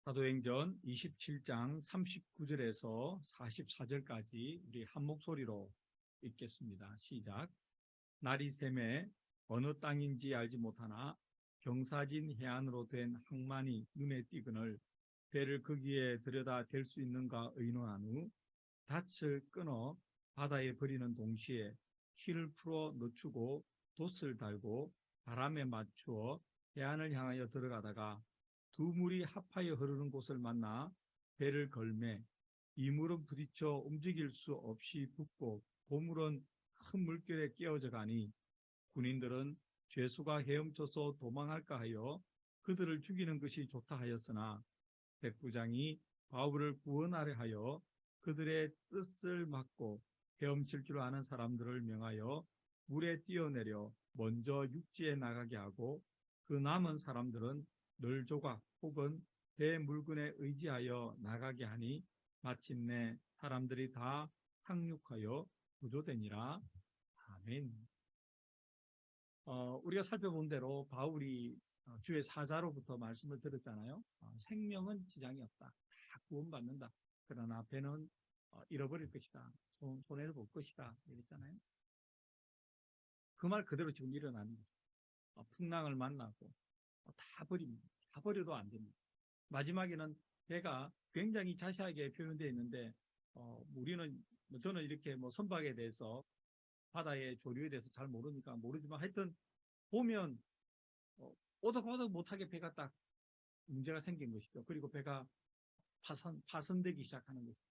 사도행전 27장 39절에서 44절까지 우리 한 목소리로 읽겠습니다. 시작. 날이 새매 어느 땅인지 알지 못하나 경사진 해안으로 된 항만이 눈에 띄거늘 배를 거기에 들여다 댈 수 있는가 의논한 후 닻을 끊어 바다에 버리는 동시에 힐을 풀어 늦추고 돛을 달고 바람에 맞추어 해안을 향하여 들어가다가 두 물이 합하여 흐르는 곳을 만나 배를 걸매 이 물은 부딪혀 움직일 수 없이 붓고 고물은 큰 물결에 깨어져 가니 군인들은 죄수가 헤엄쳐서 도망할까 하여 그들을 죽이는 것이 좋다 하였으나 백부장이 바울을 구원하려 하여 그들의 뜻을 막고 헤엄칠 줄 아는 사람들을 명하여 물에 뛰어내려 먼저 육지에 나가게 하고 그 남은 사람들은 널조각 혹은 배 물건에 의지하여 나가게 하니 마침내 사람들이 다 상륙하여 구조되니라. 아멘. 우리가 살펴본 대로 바울이 주의 사자로부터 말씀을 들었잖아요. 생명은 지장이 없다. 다 구원받는다. 그러나 배는 잃어버릴 것이다. 손해를 볼 것이다. 이랬잖아요. 그 말 그대로 지금 일어나는 거죠. 풍랑을 만나고 다 버립니다. 다 버려도 안 됩니다. 마지막에는 배가 굉장히 자세하게 표현되어 있는데 우리는 저는 이렇게 선박에 대해서 바다의 조류에 대해서 잘 모르니까 모르지만 하여튼 보면 오덕오덕 못하게 배가 딱 문제가 생긴 것이죠. 그리고 배가 파손되기 시작하는 것이죠.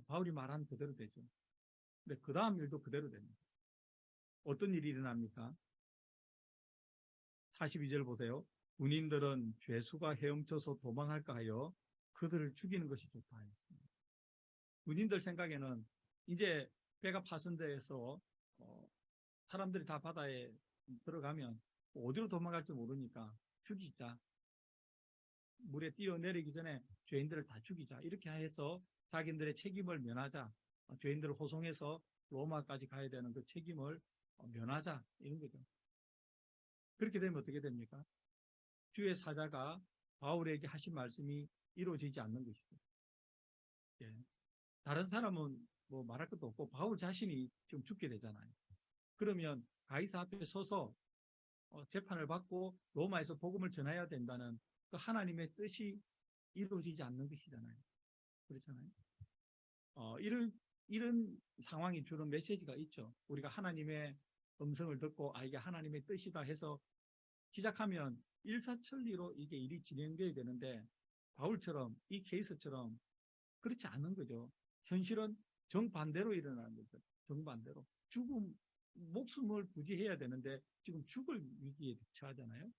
바울이 말한 그대로 되죠. 근데 그 다음 일도 그대로 됩니다. 어떤 일이 일어납니까? 42절 보세요. 군인들은 죄수가 헤엄쳐서 도망할까 하여 그들을 죽이는 것이 좋다 했습니다. 군인들 생각에는 이제 배가 파손돼서 사람들이 다 바다에 들어가면 어디로 도망갈지 모르니까 죽이자. 물에 뛰어내리기 전에 죄인들을 다 죽이자. 이렇게 해서 자기들의 책임을 면하자. 죄인들을 호송해서 로마까지 가야 되는 그 책임을 면하자. 이런 거죠. 그렇게 되면 어떻게 됩니까? 주의 사자가 바울에게 하신 말씀이 이루어지지 않는 것이죠. 예. 다른 사람은 말할 것도 없고 바울 자신이 지금 죽게 되잖아요. 그러면 가이사 앞에 서서 재판을 받고 로마에서 복음을 전해야 된다는 그 하나님의 뜻이 이루어지지 않는 것이잖아요. 그렇잖아요. 이런 상황이 주는 메시지가 있죠. 우리가 하나님의 음성을 듣고 이게 하나님의 뜻이다 해서 시작하면 일사천리로 이게 일이 진행돼야 되는데 바울처럼 이 케이스처럼 그렇지 않은 거죠. 현실은 정반대로 일어나는 거죠. 정반대로. 목숨을 부지해야 되는데 지금 죽을 위기에 처하잖아요.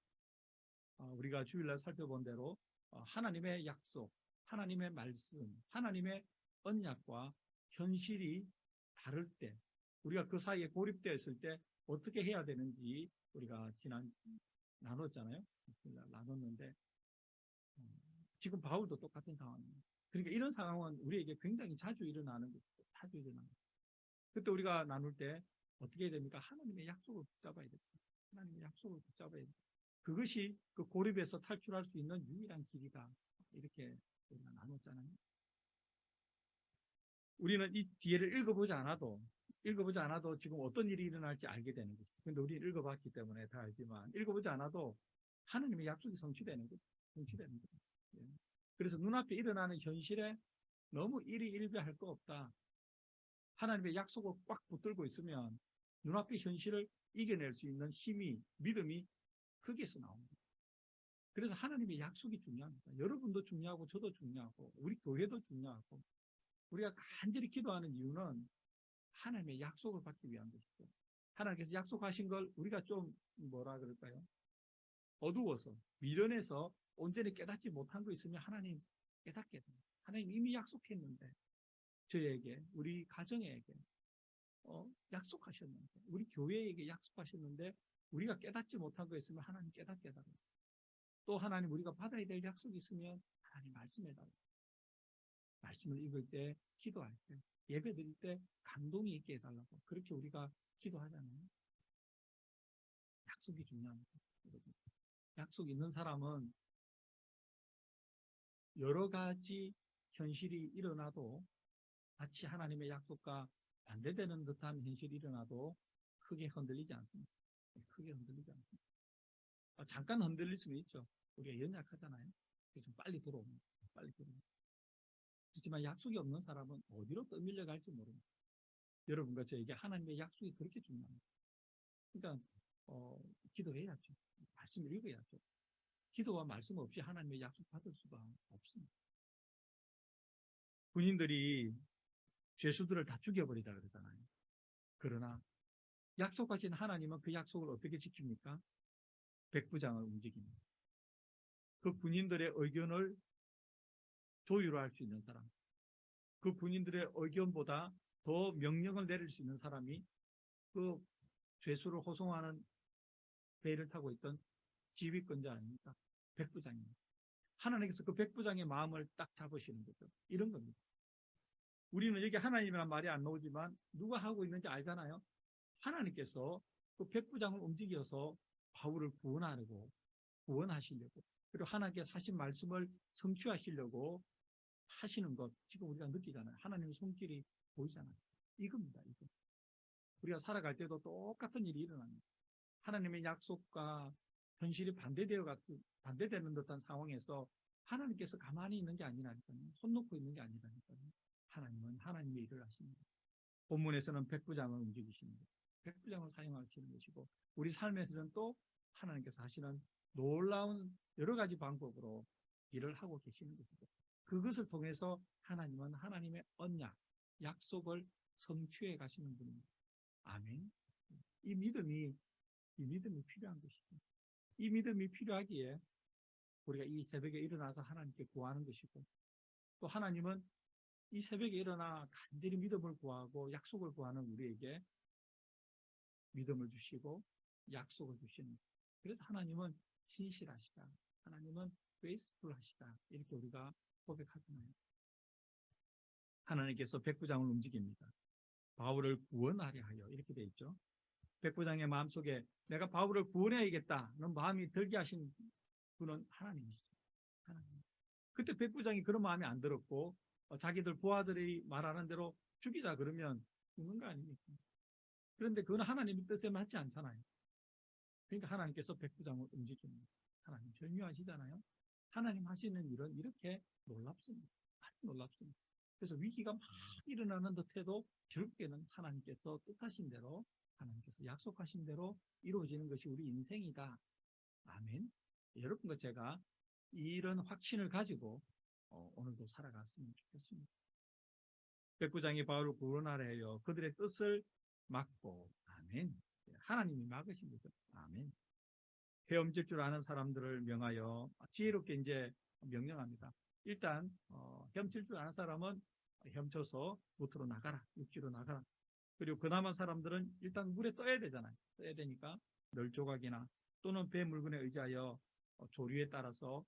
우리가 주일날 살펴본 대로 하나님의 약속, 하나님의 말씀, 하나님의 언약과 현실이 다를 때 우리가 그 사이에 고립되어 있을 때 어떻게 해야 되는지 우리가 나눴잖아요. 나눴는데 지금 바울도 똑같은 상황입니다. 그러니까 이런 상황은 우리에게 굉장히 자주 일어나는 거죠. 자주 일어나는 거죠. 그때 우리가 나눌 때 어떻게 해야 됩니까? 하나님의 약속을 붙잡아야 됩니다. 하나님의 약속을 붙잡아야 됩니다. 그것이 그 고립에서 탈출할 수 있는 유일한 길이다. 이렇게 우리가 나눴잖아요. 우리는 이 뒤에를 읽어보지 않아도 지금 어떤 일이 일어날지 알게 되는 거죠. 근데 우리는 읽어봤기 때문에 다 알지만 읽어보지 않아도 하나님의 약속이 성취되는 거죠. 성취되는 거죠. 예. 그래서 눈앞에 일어나는 현실에 너무 일희일비할 거 없다. 하나님의 약속을 꽉 붙들고 있으면 눈앞의 현실을 이겨낼 수 있는 힘이, 믿음이 거기에서 나옵니다. 그래서 하나님의 약속이 중요합니다. 여러분도 중요하고 저도 중요하고 우리 교회도 중요하고 우리가 간절히 기도하는 이유는 하나님의 약속을 받기 위한 것이죠. 하나님께서 약속하신 걸 우리가 좀 뭐라 그럴까요? 어두워서 미련해서 온전히 깨닫지 못한 거 있으면 하나님 깨닫게 됩니다. 하나님 이미 약속했는데 저에게 우리 가정에게 약속하셨는데 우리 교회에게 약속하셨는데 우리가 깨닫지 못한 거 있으면 하나님 깨닫게 해달라고. 또 하나님 우리가 받아야 될 약속이 있으면 하나님 말씀해달라고. 말씀을 읽을 때, 기도할 때, 예배 드릴 때 감동이 있게 해달라고. 그렇게 우리가 기도하잖아요. 약속이 중요합니다. 약속 있는 사람은 여러 가지 현실이 일어나도 마치 하나님의 약속과 반대되는 듯한 현실이 일어나도 크게 흔들리지 않습니다. 크게 흔들리지 않습니다. 잠깐 흔들릴 수는 있죠. 우리가 연약하잖아요. 그래서 빨리 들어옵니다. 빨리 들어옵니다. 그렇지만 약속이 없는 사람은 어디로 떠밀려 갈지 모릅니다. 여러분과 저에게 하나님의 약속이 그렇게 중요합니다. 그러니까 기도해야죠. 말씀을 읽어야죠. 기도와 말씀 없이 하나님의 약속 받을 수가 없습니다. 군인들이 죄수들을 다 죽여버리자 그러잖아요. 그러나 약속하신 하나님은 그 약속을 어떻게 지킵니까? 백부장을 움직입니다. 그 군인들의 의견을 조율할 수 있는 사람, 그 군인들의 의견보다 더 명령을 내릴 수 있는 사람이 그 죄수를 호송하는 배를 타고 있던 지휘권자 아닙니까? 백부장입니다. 하나님께서 그 백부장의 마음을 딱 잡으시는 거죠. 이런 겁니다. 우리는 여기 하나님이란 말이 안 나오지만 누가 하고 있는지 알잖아요. 하나님께서 그 백부장을 움직여서 바울을 구원하시려고 그리고 하나님께서 하신 말씀을 성취하시려고 하시는 것 지금 우리가 느끼잖아요. 하나님의 손길이 보이잖아요. 이겁니다. 이거. 우리가 살아갈 때도 똑같은 일이 일어납니다. 하나님의 약속과 현실이 반대되는 듯한 상황에서 하나님께서 가만히 있는 게 아니라니까요. 손 놓고 있는 게 아니라니까요. 하나님은 하나님의 일을 하십니다. 본문에서는 백부장을 움직이십니다. 백부장을 사용하시는 것이고 우리 삶에서는 또 하나님께서 하시는 놀라운 여러 가지 방법으로 일을 하고 계시는 것이고 그것을 통해서 하나님은 하나님의 언약, 약속을 성취해 가시는 분입니다. 아멘. 이 믿음이 필요한 것이죠. 이 믿음이 필요하기에 우리가 이 새벽에 일어나서 하나님께 구하는 것이고 또 하나님은 이 새벽에 일어나 간절히 믿음을 구하고 약속을 구하는 우리에게 믿음을 주시고 약속을 주시는 그래서 하나님은 신실하시다. 하나님은 faithful하시다. 이렇게 우리가 고백하잖아요. 하나님께서 백부장을 움직입니다. 바울을 구원하려 하여 이렇게 되어 있죠. 백부장의 마음속에 내가 바울을 구원해야겠다는 마음이 들게 하신 분은 하나님이시죠. 하나님. 그때 백부장이 그런 마음이 안 들었고 자기들 부하들이 말하는 대로 죽이자 그러면 죽는 거 아닙니까? 그런데 그건 하나님의 뜻에 맞지 않잖아요. 그러니까 하나님께서 백부장을 움직입니다. 하나님 절묘하시잖아요. 하나님 하시는 일은 이렇게 놀랍습니다. 아주 놀랍습니다. 그래서 위기가 막 일어나는 듯해도 결국에는 하나님께서 뜻하신 대로 하나님께서 약속하신 대로 이루어지는 것이 우리 인생이다. 아멘. 여러분과 제가 이런 확신을 가지고 오늘도 살아갔으면 좋겠습니다. 백부장이 바울을 구원하려 해요. 그들의 뜻을 막고 아멘. 하나님이 막으신 거죠. 아멘. 헤엄칠 줄 아는 사람들을 명하여 지혜롭게 이제 명령합니다. 일단 헤엄칠 줄 아는 사람은 헤엄쳐서 무트로 나가라. 육지로 나가라. 그리고 그 남은 사람들은 일단 물에 떠야 되잖아요. 떠야 되니까 널조각이나 또는 배 물건에 의지하여 조류에 따라서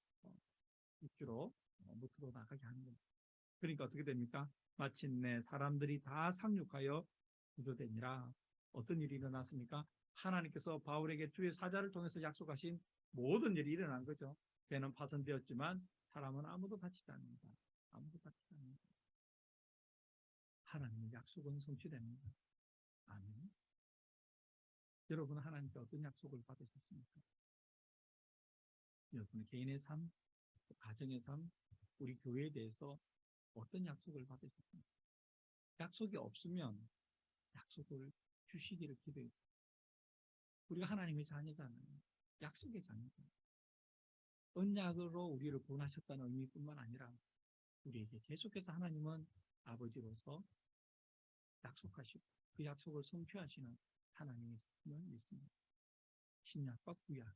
육지로 무트로 나가게 하는 겁니다. 그러니까 어떻게 됩니까? 마침내 사람들이 다 상륙하여 구조되니라. 어떤 일이 일어났습니까? 하나님께서 바울에게 주의 사자를 통해서 약속하신 모든 일이 일어난 거죠. 배는 파손되었지만 사람은 아무도 다치지 않는다. 아무도 다치지 않는다. 하나님의 약속은 성취됩니다. 아멘. 여러분은 하나님께 어떤 약속을 받으셨습니까? 여러분의 개인의 삶, 가정의 삶, 우리 교회에 대해서 어떤 약속을 받으셨습니까? 약속이 없으면 약속을 주시기를 기도해요. 우리가 하나님의 자녀잖아요. 약속의 자녀잖아요. 언약으로 우리를 구원하셨다는 의미뿐만 아니라 우리에게 계속해서 하나님은 아버지로서 약속하시고 그 약속을 성취하시는 하나님을 믿습니다. 신약과 구약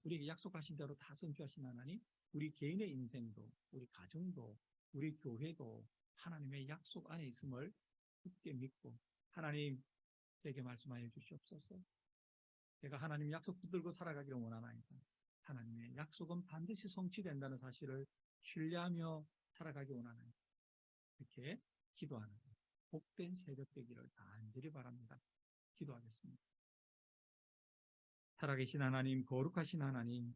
우리에게 약속하신 대로 다 성취하신 하나님, 우리 개인의 인생도 우리 가정도 우리 교회도 하나님의 약속 안에 있음을 굳게 믿고 하나님 제게 말씀하여 주시옵소서. 제가 하나님의 약속 붙들고 살아가기를 원하나이다. 하나님의 약속은 반드시 성취된다는 사실을 신뢰하며 살아가기 원하나이다. 이렇게 기도하는 복된 새벽 되기를 간절히 바랍니다. 기도하겠습니다. 살아계신 하나님, 거룩하신 하나님,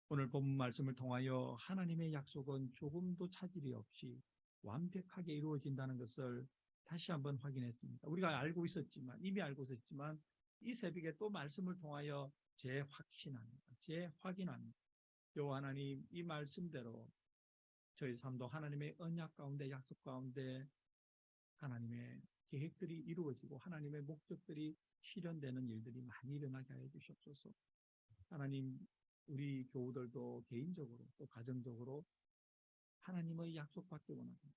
오늘 본문 말씀을 통하여 하나님의 약속은 조금도 차질이 없이 완벽하게 이루어진다는 것을 다시 한번 확인했습니다. 우리가 알고 있었지만, 이미 알고 있었지만 이 새벽에 또 말씀을 통하여 재확신합니다. 재확인합니다. 여호와 하나님, 이 말씀대로 저희 삶도 하나님의 언약 가운데, 약속 가운데 하나님의 계획들이 이루어지고 하나님의 목적들이 실현되는 일들이 많이 일어나게 하여 주시옵소서. 하나님, 우리 교우들도 개인적으로 또 가정적으로 하나님의 약속받기 원합니다.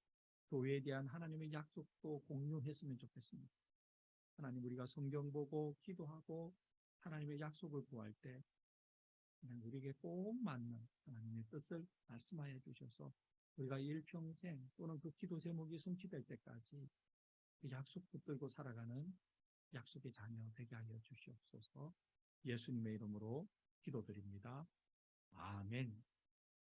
교회에 대한 하나님의 약속도 공유했으면 좋겠습니다. 하나님, 우리가 성경 보고 기도하고 하나님의 약속을 구할 때 우리에게 꼭 맞는 하나님의 뜻을 말씀하여 주셔서 우리가 일평생 또는 그 기도 제목이 성취될 때까지 그 약속 붙들고 살아가는 약속의 자녀 되게 하여 주시옵소서. 예수님의 이름으로 기도드립니다. 아멘.